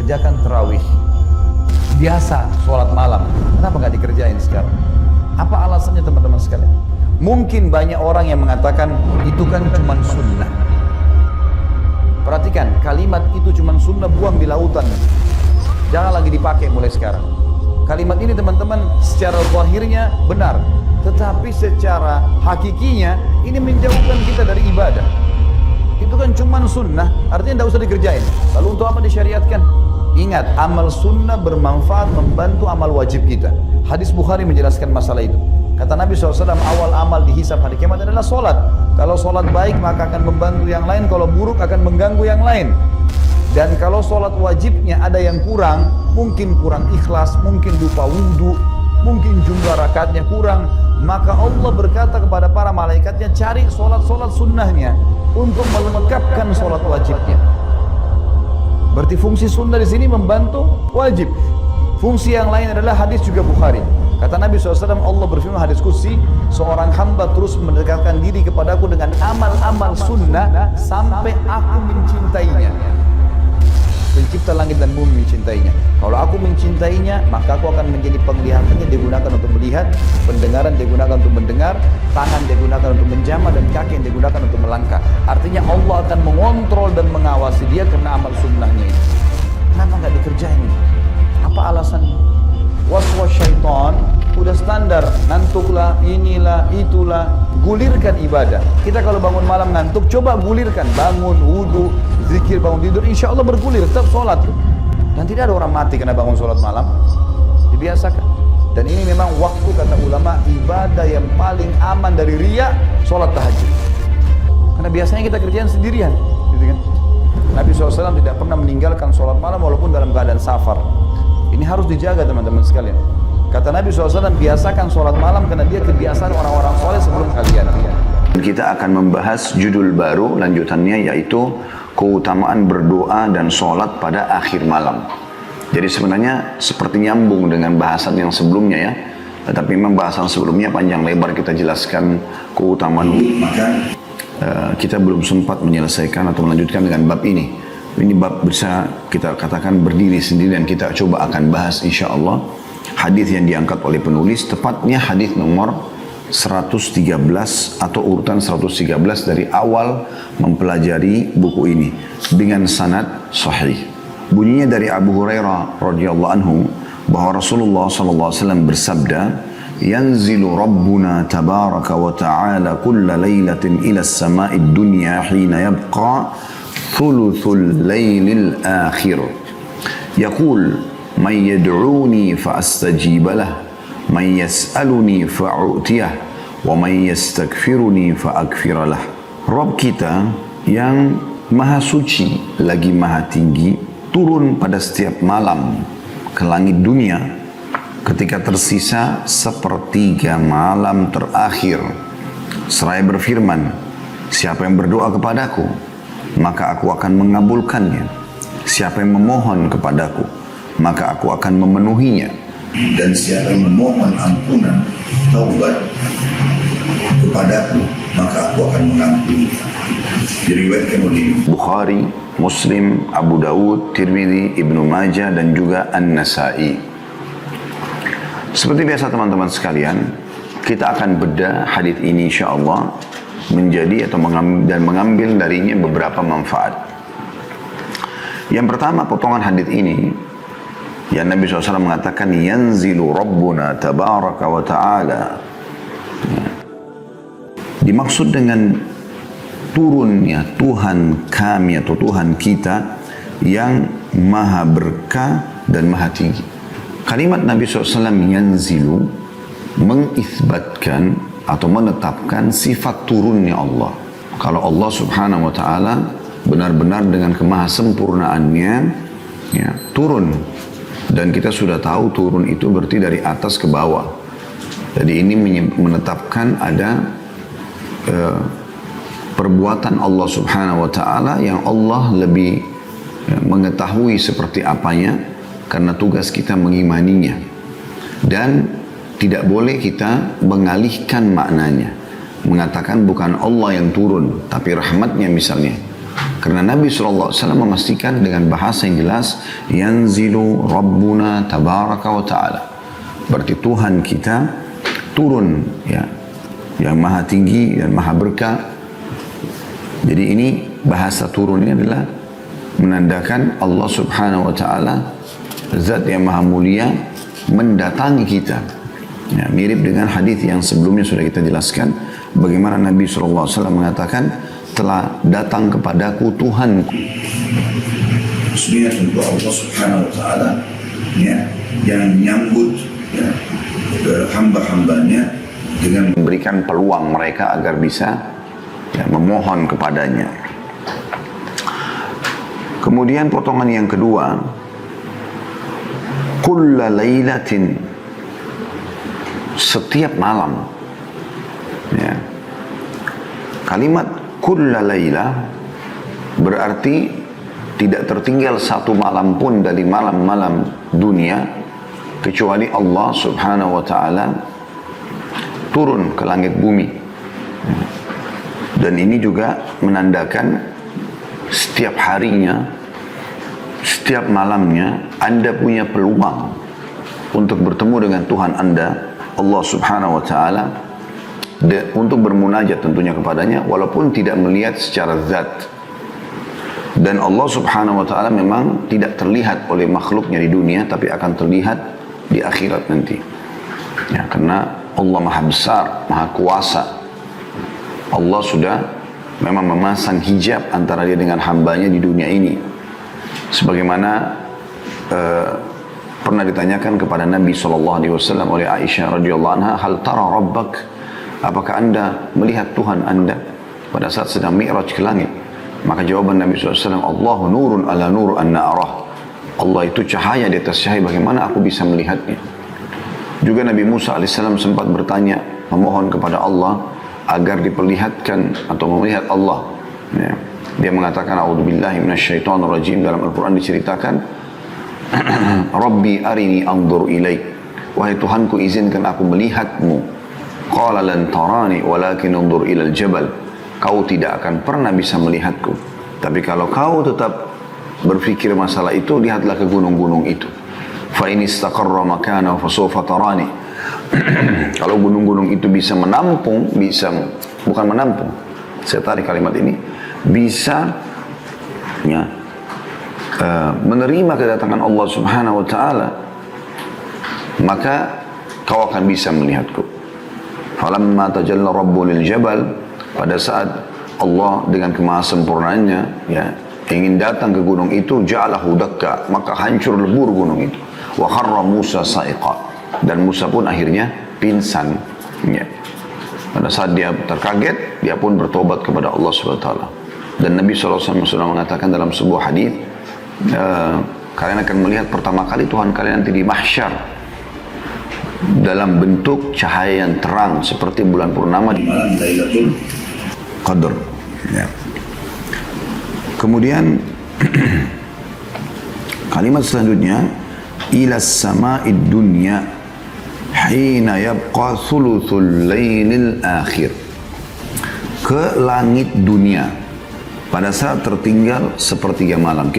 mengerjakan tarawih. Biasa sholat malam, kenapa nggak dikerjain sekarang? Apa alasannya teman-teman sekalian? Mungkin banyak orang yang mengatakan itu kan cuma sunnah. Perhatikan, kalimat itu cuma sunnah, buang di lautan. Jangan lagi dipakai mulai sekarang. Kalimat ini teman-teman secara zahirnya benar, tetapi secara hakikinya ini menjauhkan kita dari ibadah. Itu kan cuma sunnah, artinya tidak usah dikerjain. Lalu untuk apa disyariatkan? Ingat, amal sunnah bermanfaat membantu amal wajib kita. Hadis Bukhari menjelaskan masalah itu. Kata Nabi SAW, awal amal dihisab hari kiamat adalah sholat. Kalau sholat baik maka akan membantu yang lain, kalau buruk akan mengganggu yang lain. Dan kalau sholat wajibnya ada yang kurang, mungkin kurang ikhlas, mungkin lupa wudhu, mungkin jumlah rakaatnya kurang, maka Allah berkata kepada para malaikatnya, cari sholat-sholat sunnahnya untuk melengkapkan sholat wajibnya. Berarti fungsi sunnah di sini membantu wajib. Fungsi yang lain adalah hadis juga Bukhari. Kata Nabi SAW, Allah berfirman hadis qudsi, seorang hamba terus mendekatkan diri kepadaku dengan amal-amal sunnah sampai aku mencintainya. Pencipta langit dan bumi mencintainya. Kalau aku mencintainya, maka aku akan menjadi penglihatannya, digunakan untuk melihat, pendengaran digunakan untuk mendengar, tangan digunakan untuk menjamah, dan kaki yang digunakan untuk melangkah. Artinya Allah akan mengontrol dan mengawasi dia karena amal sunnahnya itu. Kenapa nggak dikerjain ini? Apa alasannya? Waswas syaitan udah standar, ngantuklah, inilah, itulah, gulirkan ibadah. Kita kalau bangun malam ngantuk, coba gulirkan, bangun, wudu, zikir, bangun tidur, insya Allah bergulir, tetap sholat. Dan tidak ada orang mati karena bangun sholat malam, dibiasakan. Dan ini memang waktu, kata ulama, ibadah yang paling aman dari riya, sholat tahajud. Karena biasanya kita kerjaan sendirian, gitu kan? Nabi SAW tidak pernah meninggalkan sholat malam walaupun dalam keadaan safar. Ini harus dijaga teman-teman sekalian. Kata Nabi SAW, biasakan sholat malam karena dia kebiasaan orang-orang soleh sebelum kalian. Kita akan membahas judul baru lanjutannya, yaitu keutamaan berdoa dan sholat pada akhir malam. Jadi sebenarnya seperti nyambung dengan bahasan yang sebelumnya ya. Tetapi memang bahasan sebelumnya panjang lebar kita jelaskan keutamaan. Maka kita belum sempat menyelesaikan atau melanjutkan dengan bab ini. Ini bab bisa kita katakan berdiri sendiri dan kita coba akan bahas insya Allah. Hadis yang diangkat oleh penulis, tepatnya hadis nomor 113 atau urutan 113 dari awal mempelajari buku ini dengan sanad sahih. Bunyinya dari Abu Hurairah radhiyallahu anhu bahwa Rasulullah sallallahu alaihi wasallam bersabda, "Yanzilu Rabbuna tabaraka wa ta'ala kulla lailatin ila as-sama'id dunya hina yabqa thuluthul lailil akhir. Yaqul man yad'uni fa astajib lah, man yas'aluni fa u'tiyah, wa man yastaghfiruni fa aghfir lah." Rabb kita yang maha suci lagi maha tinggi turun pada setiap malam ke langit dunia ketika tersisa sepertiga malam terakhir, seraya berfirman, siapa yang berdoa kepadaku maka aku akan mengabulkannya, siapa yang memohon kepadaku maka aku akan memenuhinya, dan siapa yang memohon ampunan taubat kepadaku maka aku akan mengampuni. Diriwayatkan oleh Bukhari, Muslim, Abu Dawud, Tirmidzi, Ibnu Majah dan juga An-Nasai. Seperti biasa teman-teman sekalian, kita akan bedah hadis ini insyaallah menjadi atau mengambil darinya beberapa manfaat. Yang pertama, potongan hadis ini yang Nabi SAW mengatakan, yanzilu Rabbuna tabaraka wa ta'ala. Dimaksud dengan turunnya Tuhan kami atau Tuhan kita yang maha berkah dan maha tinggi. Kalimat Nabi SAW yanzilu mengisbatkan atau menetapkan sifat turunnya Allah. Kalau Allah subhanahu wa ta'ala benar-benar dengan kemahasempurnaannya ya, turun. Dan kita sudah tahu turun itu berarti dari atas ke bawah. Jadi ini menetapkan ada perbuatan Allah subhanahu wa ta'ala yang Allah lebih mengetahui seperti apanya, karena tugas kita mengimaninya. Dan tidak boleh kita mengalihkan maknanya, mengatakan bukan Allah yang turun tapi rahmatnya misalnya. Karena Nabi SAW memastikan dengan bahasa yang jelas, yanzilu Rabbuna tabaraka wa ta'ala. Berarti Tuhan kita turun, ya, yang maha tinggi dan maha berkah. Jadi ini bahasa turun ini adalah menandakan Allah Subhanahu wa ta'ala, zat yang maha mulia, mendatangi kita. Ya, mirip dengan hadis yang sebelumnya sudah kita jelaskan, bagaimana Nabi SAW mengatakan, telah datang kepadaku Tuhanku. Maksudnya tentu Allah Subhanahu wa ta'ala, ya, yang menyambut, ya, hamba-hambanya dengan memberikan peluang mereka agar bisa, ya, memohon kepadanya. Kemudian potongan yang kedua, kulla lailatin, setiap malam. Ya. Kalimat kulla laila berarti tidak tertinggal satu malam pun dari malam-malam dunia kecuali Allah Subhanahu wa ta'ala turun ke langit bumi. Dan ini juga menandakan setiap harinya, setiap malamnya Anda punya peluang untuk bertemu dengan Tuhan Anda, Allah Subhanahu wa ta'ala, untuk bermunajat tentunya kepadanya walaupun tidak melihat secara zat. Dan Allah Subhanahu wa ta'ala memang tidak terlihat oleh makhluknya di dunia, tapi akan terlihat di akhirat nanti. Ya, karena Allah maha besar, maha kuasa. Allah sudah memang memasang hijab antara dia dengan hambanya di dunia ini. Sebagaimana pernah ditanyakan kepada Nabi SAW oleh Aisyah radhiyallahu anha, hal tara rabbak, apakah anda melihat Tuhan anda pada saat sedang mi'raj ke langit? Maka jawaban Nabi SAW, Allahu nurun ala nur anna arah. Allah itu cahaya di atas cahaya, bagaimana aku bisa melihatnya? Juga Nabi Musa AS sempat bertanya, memohon kepada Allah agar diperlihatkan atau melihat Allah. Ya. Dia mengatakan, a'udzubillahi minasyaitonirrajim, dalam Al-Quran diceritakan, Rabbi arini anzur ilaik, wahai Tuhanku izinkan aku melihatmu. Qala lan tarani walakin anzur ilal jabal, kau tidak akan pernah bisa melihatku, tapi kalau kau tetap berfikir masalah itu, lihatlah ke gunung-gunung itu. Fa in istaqarra makanahu fasawfa tarani. Kalau gunung-gunung itu bisa menampung, bukan menampung, saya tarik kalimat ini, bisa, ya, menerima kedatangan Allah Subhanahu wa ta'ala, maka kau akan bisa melihatku. Falamma tajalla rabbu lil jabal, pada saat Allah dengan kemahasempurnaannya, ya, ingin datang ke gunung itu, ja'alahu dakka, maka hancur lebur gunung itu. Wa kharra Musa sa'iqa, dan Musa pun akhirnya pingsan. Ya. Pada saat dia terkaget, dia pun bertobat kepada Allah Subhanahu wa ta'ala. Dan Nabi SAW sudah mengatakan dalam sebuah hadis, kalian akan melihat pertama kali Tuhan kalian nanti di mahsyar dalam bentuk cahaya yang terang seperti bulan purnama di malam Lailatul Qadar. Ya. Kemudian kalimat selanjutnya, ila sama'id dunya hina yabqa thuluthul lailil akhir, ke langit dunia pada saat tertinggal sepertiga malam.